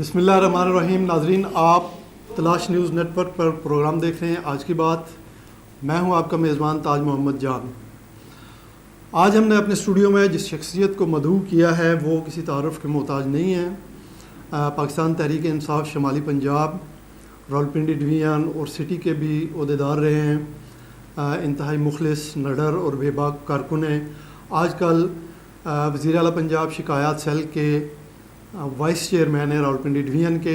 बिस्मिल्लाहिर्रहमानिर्रहीम। नाजरीन, आप तलाश न्यूज़ नेटवर्क पर प्रोग्राम देख रहे हैं। आज की बात, मैं हूं आपका मेज़बान ताज मोहम्मद जान। आज हमने अपने स्टूडियो में जिस शख्सियत को मदऊ किया है वो किसी तारुफ के मोहताज नहीं है। पाकिस्तान तहरीक इंसाफ शमाली पंजाब, रावलपिंडी डिवीज़न और सिटी के भी ओहदेदार रहे हैं। इंतहाई मुखलिस, निडर और बेबाक कारकुन हैं। आजकल वज़ीर आला पंजाब शिकायत सेल के वाइस चेयरमैन है रावलपिंडी डिवीज़न के।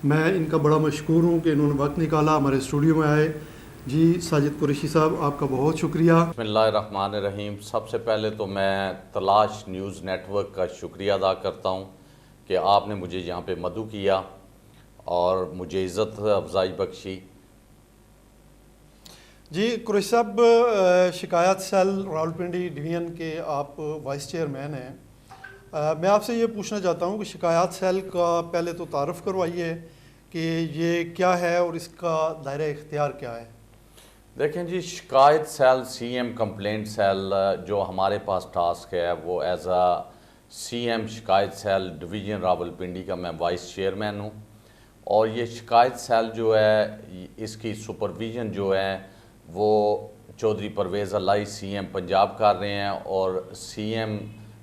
मैं इनका बड़ा मशकूर हूँ कि इन्होंने वक्त निकाला, हमारे स्टूडियो में आए। जी साजिद कुरैशी साहब, आपका बहुत शुक्रिया। बिस्मिल्लाहिर्रहमानिर्रहीम। सबसे पहले तो मैं तलाश न्यूज़ नेटवर्क का शुक्रिया अदा करता हूँ कि आपने मुझे यहाँ पे मदऊ किया और मुझे इज़्ज़त अफजाई बख्शी। जी कुरैशी साहब, शिकायत सेल रावलपिंडी डिवीज़न के आप वाइस चेयरमैन हैं। मैं आपसे ये पूछना चाहता हूँ कि शिकायत सेल का पहले तो तारुफ करवाइए कि ये क्या है और इसका दायरा इख्तियार क्या है। देखें जी, शिकायत सेल सीएम कंप्लेंट सेल जो हमारे पास टास्क है वो एज आ सीएम शिकायत सेल डिवीज़न रावलपिंडी का मैं वाइस चेयरमैन हूँ। और ये शिकायत सेल जो है इसकी सुपरविज़न जो है वो चौधरी परवेज़ अलाई सीएम पंजाब कर रहे हैं, और सीएम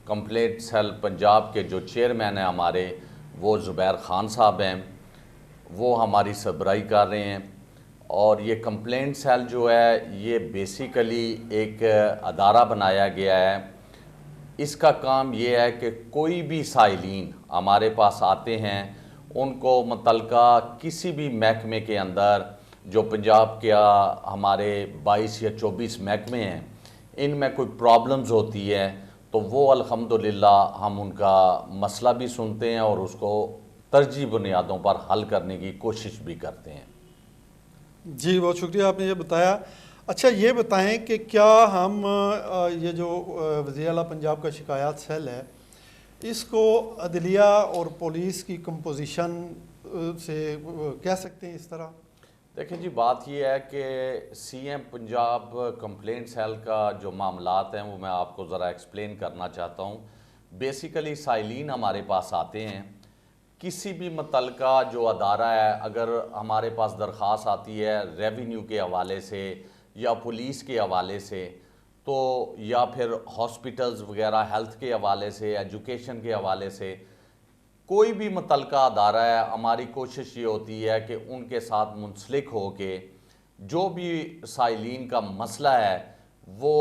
कंप्लेंट सेल पंजाब के जो चेयरमैन हैं हमारे वो ज़ुबैर ख़ान साहब हैं, वो हमारी सरबराही कर रहे हैं। और ये कंप्लेंट सेल जो है ये बेसिकली एक अदारा बनाया गया है। इसका काम ये है कि कोई भी साइलीन हमारे पास आते हैं उनको मुतल्लिका किसी भी महकमे के अंदर, जो पंजाब के हमारे 22 या 24 महकमे हैं, इनमें कोई प्रॉब्लम्स होती है तो वो अल्हम्दुलिल्लाह हम उनका मसला भी सुनते हैं और उसको तरजीह बुनियादों पर हल करने की कोशिश भी करते हैं। जी बहुत शुक्रिया, आपने ये बताया। अच्छा ये बताएं कि क्या हम ये जो वज़ीर आला पंजाब का शिकायत सेल है इसको अदलिया और पुलिस की कंपोजिशन से कह सकते हैं इस तरह? देखें जी, बात यह है कि सीएम पंजाब कंप्लेंट सेल का जो मामलात हैं वो मैं आपको ज़रा एक्सप्लेन करना चाहता हूँ। बेसिकली साइलीन हमारे पास आते हैं, किसी भी मुतल्लिका जो अदारा है, अगर हमारे पास दरख्वास्त आती है रेवेन्यू के हवाले से या पुलिस के हवाले से, तो या फिर हॉस्पिटल्स वगैरह हेल्थ के हवाले से, एजुकेशन के हवाले से, कोई भी मुतल्लिका अदारा है, हमारी कोशिश ये होती है कि उनके साथ मुंसलिक हो के जो भी साइलीन का मसला है वो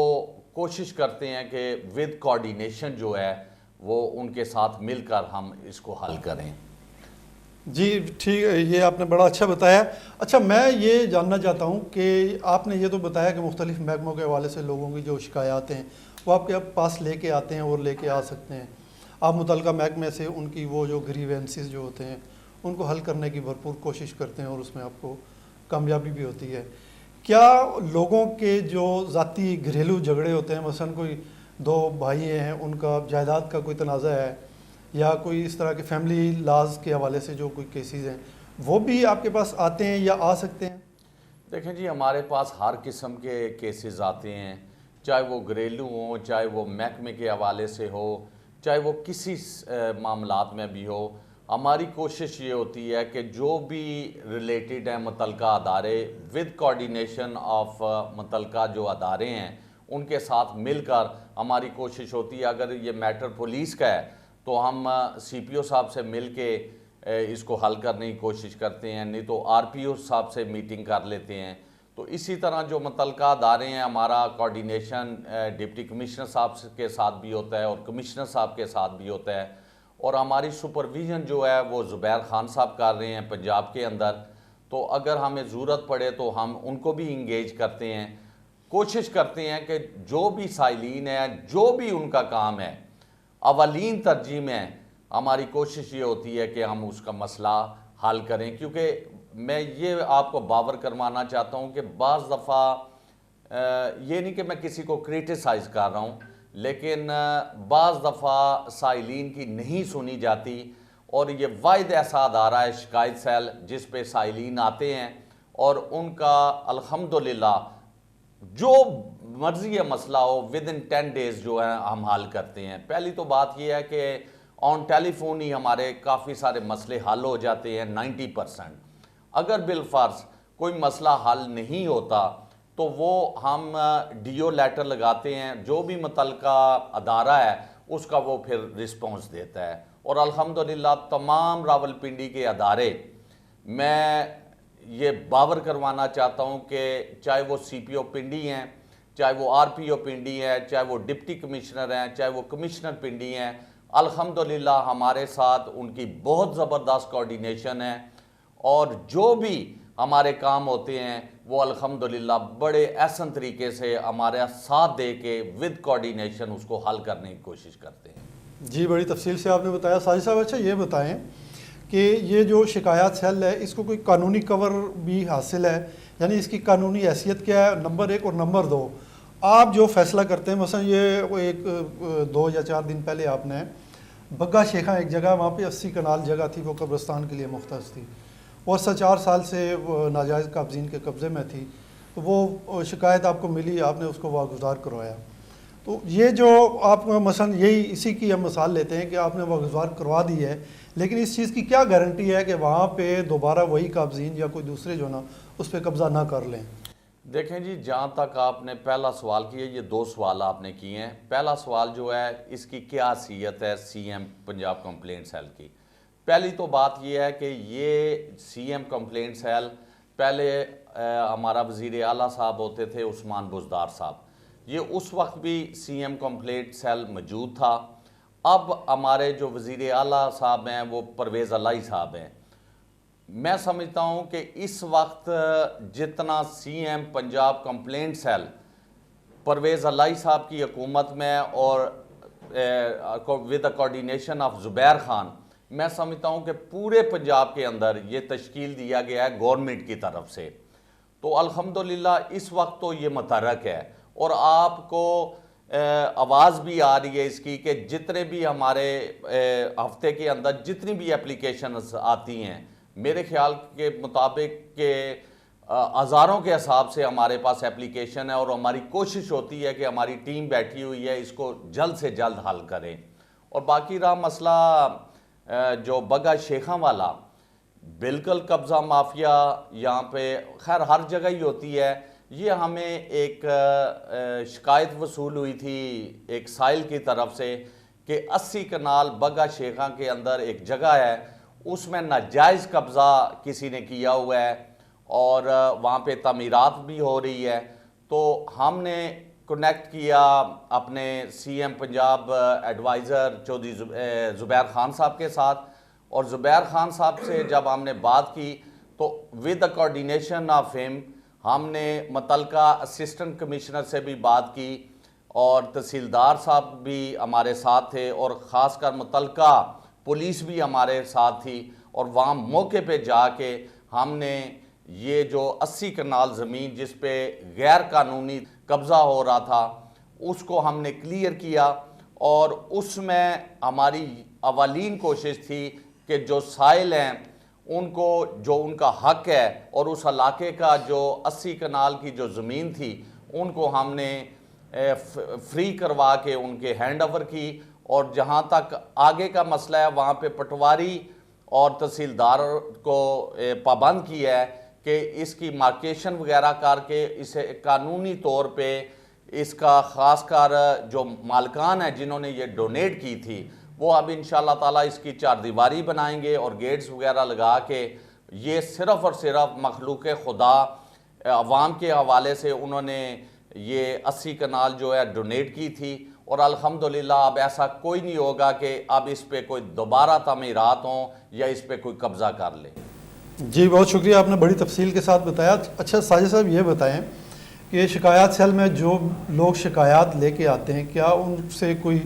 कोशिश करते हैं कि विद कोऑर्डिनेशन जो है वो उनके साथ मिलकर हम इसको हल करें। जी ठीक है, ये आपने बड़ा अच्छा बताया। अच्छा मैं ये जानना चाहता हूँ कि आपने ये तो बताया कि मुख्तलिफ महकमों के हवाले से लोगों की जो शिकायत हैं वो आपके पास लेके आते हैं और लेके आ सकते हैं। आप मुतल्लिका महकमे से उनकी वो जो ग्रीवेंसेस जो होते हैं उनको हल करने की भरपूर कोशिश करते हैं और उसमें आपको कामयाबी भी होती है। क्या लोगों के जो ज़ाती घरेलू झगड़े होते हैं, मसलन कोई दो भाई हैं उनका जायदाद का कोई तनाज़ा है या कोई इस तरह के फैमिली लॉज के हवाले से जो कोई केसेस हैं, वो भी आपके पास आते हैं या आ सकते हैं? देखें जी, हमारे पास हर किस्म के केसेस आते हैं, चाहे वो घरेलू हों, चाहे वो महकमे के हवाले से हो, चाहे वो किसी मामलात में भी हो। हमारी कोशिश ये होती है कि जो भी रिलेटेड है मुतल्लिका अदारे, विद कोऑर्डिनेशन ऑफ मुतल्लिका जो अदारे हैं उनके साथ मिलकर हमारी कोशिश होती है। अगर ये मैटर पुलिस का है तो हम सीपीओ साहब से मिल के इसको हल करने की कोशिश करते हैं, नहीं तो आरपीओ साहब से मीटिंग कर लेते हैं। तो इसी तरह जो मुतल्लिका अदारे हैं, हमारा कोऑर्डिनेशन डिप्टी कमिश्नर साहब के साथ भी होता है और कमिश्नर साहब के साथ भी होता है, और हमारी सुपरविज़न जो है वो ज़ुबैर ख़ान साहब कर रहे हैं पंजाब के अंदर। तो अगर हमें ज़रूरत पड़े तो हम उनको भी इंगेज करते हैं, कोशिश करते हैं कि जो भी साइलीन है, जो भी उनका काम है, अवलीन तरजीह में हमारी कोशिश ये होती है कि हम उसका मसला हल करें। क्योंकि मैं ये आपको बावर करवाना चाहता हूँ कि बाज़ दफ़ा ये नहीं कि मैं किसी को क्रिटिसाइज़ कर रहा हूँ, लेकिन बाज़ दफ़ा साइलीन की नहीं सुनी जाती। और ये वाहिद ऐसा अदारा है शिकायत सेल जिस पे साइलीन आते हैं और उनका अल्हम्दुलिल्लाह जो मर्जी मसला हो विद इन 10 डेज़ जो है हम हल करते हैं। पहली तो बात यह है कि ऑन टेलीफोन ही हमारे काफ़ी सारे मसले हल हो जाते हैं 90%। अगर बिलफर्ज कोई मसला हल नहीं होता तो वो हम डीओ लेटर लगाते हैं, जो भी मुतलका अदारा है उसका वो फिर रिस्पॉन्स देता है। और अल्हम्दुलिल्लाह तमाम रावलपिंडी के अदारे, मैं ये बावर करवाना चाहता हूँ कि चाहे वो CPO पिंडी हैं, चाहे वो RPO पिंडी हैं, चाहे वो डिप्टी कमिश्नर हैं, चाहे वो कमिश्नर पिंडी हैं, अल्हम्दुलिल्लाह हमारे साथ उनकी बहुत ज़बरदस्त कोऑर्डिनेशन है। और जो भी हमारे काम होते हैं वो अल्हम्दुलिल्लाह बड़े एहसन तरीके से हमारे साथ दे के विद कोऑर्डिनेशन उसको हल करने की कोशिश करते हैं। जी, बड़ी तफसील से आपने बताया। साजिद साहब, अच्छा ये बताएं कि ये जो शिकायत सेल है इसको कोई कानूनी कवर भी हासिल है, यानी इसकी कानूनी हैसियत क्या है, नंबर 1, और नंबर 2 आप जो फैसला करते हैं, मसलन ये वो एक 2 या 4 दिन पहले आपने बग्गा शेखा एक जगह, वहाँ पे 80 कनाल जगह थी, वो कब्रिस्तान के लिए मुख्तस थी और 4 साल से वो नाजायज़ काबजीन के कब्ज़े में थी, तो वो शिकायत आपको मिली, आपने उसको वागुज़ार करवाया। तो ये जो आप मसलन यही इसी की हम मिसाल लेते हैं कि आपने वागुज़ार करवा दी है, लेकिन इस चीज़ की क्या गारंटी है कि वहाँ पे दोबारा वही काबजीन या कोई दूसरे जो ना उस पर कब्ज़ा ना कर लें? देखें जी, जहाँ तक आपने पहला सवाल किया, ये 2 सवाल आपने किए हैं। पहला सवाल जो है इसकी क्या हैसियत है CM पंजाब कंप्लेंट सेल की। पहली तो बात ये है कि ये CM कंप्लेंट सेल पहले हमारा वज़ीर आला साहब होते थे उस्मान बुज़दार साहब, ये उस वक्त भी CM कंप्लेंट सेल मौजूद था। अब हमारे जो वज़ीर आला साहब हैं वो परवेज़ अलाई साहब हैं। मैं समझता हूँ कि इस वक्त जितना CM Punjab complaint cell Parvez Elahi साहब की हुकूमत में और with the coordination of Zubair Khan, मैं समझता हूँ कि पूरे पंजाब के अंदर ये तश्कील दिया गया है गवर्नमेंट की तरफ से। तो अल्हम्दुलिल्लाह इस वक्त तो ये मुतहर्रिक है और आपको आवाज़ भी आ रही है इसकी कि जितने भी हमारे हफ्ते के अंदर जितनी भी एप्लीकेशंस आती हैं, मेरे ख्याल के मुताबिक के हज़ारों के हिसाब से हमारे पास एप्लीकेशन है और हमारी कोशिश होती है कि हमारी टीम बैठी हुई है इसको जल्द से जल्द हल करें। और बाकी रहा मसला जो बग्गा शेखा वाला, बिल्कुल कब्ज़ा माफिया यहाँ पे खैर हर जगह ही होती है। ये हमें एक शिकायत वसूल हुई थी एक साइल की तरफ से कि 80 कनाल बग्गा शेखा के अंदर एक जगह है, उसमें नाजायज़ कब्ज़ा किसी ने किया हुआ है और वहाँ पे तमीरात भी हो रही है। तो हमने कनेक्ट किया अपने CM पंजाब एडवाइज़र चौधरी ज़ुबैर खान साहब के साथ, और ज़ुबैर खान साहब से जब हमने बात की तो with the coordination of him हमने मुतलका असिस्टेंट कमिश्नर से भी बात की और तहसीलदार साहब भी हमारे साथ थे और ख़ासकर मुतलका पुलिस भी हमारे साथ थी। और वहाँ मौके पे जाके हमने ये जो 80 कनाल ज़मीन जिस पे गैर कानूनी कब्ज़ा हो रहा था उसको हमने क्लियर किया और उसमें हमारी अवलीन कोशिश थी कि जो साइल हैं उनको जो उनका हक है और उस इलाके का जो 80 कनाल की जो ज़मीन थी उनको हमने फ्री करवा के उनके हैंड ओवर की। और जहाँ तक आगे का मसला है वहाँ पे पटवारी और तहसीलदार को पाबंद किया है कि इसकी मार्केशन वगैरह करके इसे कानूनी तौर पे इसका ख़ासकर जो मालकान है जिन्होंने ये डोनेट की थी वो अब इंशाअल्लाह ताला इसकी 4 दीवारी बनाएंगे और गेट्स वगैरह लगा के ये सिर्फ़ और सिर्फ मखलूक खुदा अवाम के हवाले से उन्होंने ये 80 कनाल जो है डोनेट की थी। और अल्हम्दुलिल्लाह अब ऐसा कोई नहीं होगा कि अब इस पे कोई दोबारा तमीरात हों या इस पे कोई कब्ज़ा कर ले। जी, बहुत शुक्रिया, आपने बड़ी तफसील के साथ बताया। अच्छा साजिद साहब, ये बताएं कि शिकायत सेल में जो लोग शिकायत लेके आते हैं क्या उनसे कोई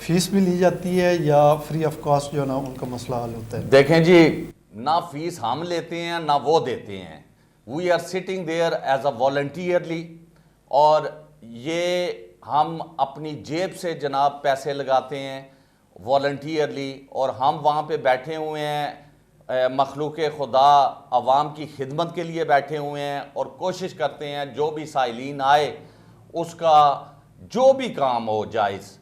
फ़ीस भी ली जाती है या फ्री ऑफ कॉस्ट जो ना उनका मसला हल होता है? देखें जी, ना फ़ीस हम लेते हैं ना वो देते हैं। We are sitting there as a voluntarily और ये हम अपनी जेब से जनाब पैसे लगाते हैं वॉलंटियरली और हम वहाँ पे बैठे हुए हैं मखलूक खुदा अवाम की खिदमत के लिए बैठे हुए हैं और कोशिश करते हैं जो भी साइलीन आए उसका जो भी काम हो जायज़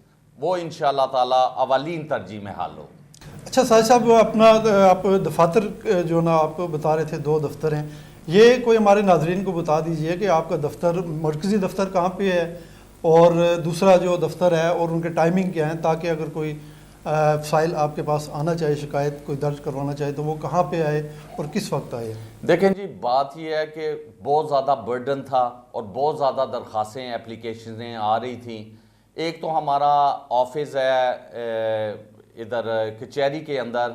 वो इंशाअल्लाह ताला अवलीन तरजीह में हल हो। अच्छा साजिद साहब, अपना आप दफातर जो ना आप बता रहे थे 2 दफ्तर हैं, ये कोई हमारे नाजरीन को बता दीजिए कि आपका दफ्तर मरकज़ी दफ्तर कहाँ पे है और दूसरा जो दफ्तर है और उनके टाइमिंग क्या है, ताकि अगर कोई फाइल आपके पास आना चाहे, शिकायत कोई दर्ज करवाना चाहे तो वो कहाँ पे आए और किस वक्त आए। देखें जी, बात यह है कि बहुत ज़्यादा बर्डन था और बहुत ज़्यादा दरख्वास्तें एप्लीकेशनें आ रही थी। एक तो हमारा ऑफिस है इधर कचहरी के अंदर,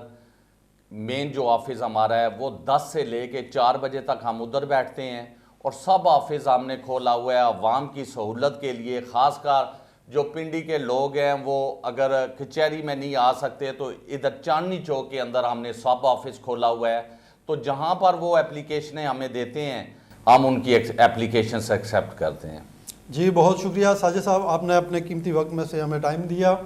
मेन जो ऑफिस हमारा है वो 10 से लेके 4 बजे तक हम उधर बैठते हैं और सब ऑफिस हमने खोला हुआ है अवाम की सहूलत के लिए। ख़ासकर जो पिंडी के लोग हैं वो अगर कचहरी में नहीं आ सकते तो इधर चांदनी चौक के अंदर हमने सब ऑफिस खोला हुआ है, तो जहाँ पर वो एप्लीकेशनें हमें देते हैं हम उनकी एप्लीकेशन एक्सेप्ट करते हैं। जी बहुत शुक्रिया साजिद साहब, आपने अपने कीमती वक्त में से हमें टाइम दिया।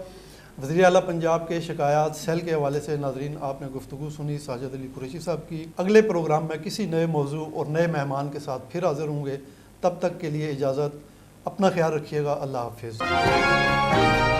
वज़ीर आला पंजाब के शिकायत सेल के हवाले से नाजरीन आपने गुफ्तगू सुनी साजिद अली कुरैशी साहब की। अगले प्रोग्राम में किसी नए मौजू और नए मेहमान के साथ फिर हाज़िर होंगे। तब तक के लिए इजाज़त, अपना ख्याल रखिएगा। अल्लाह हाफिज़।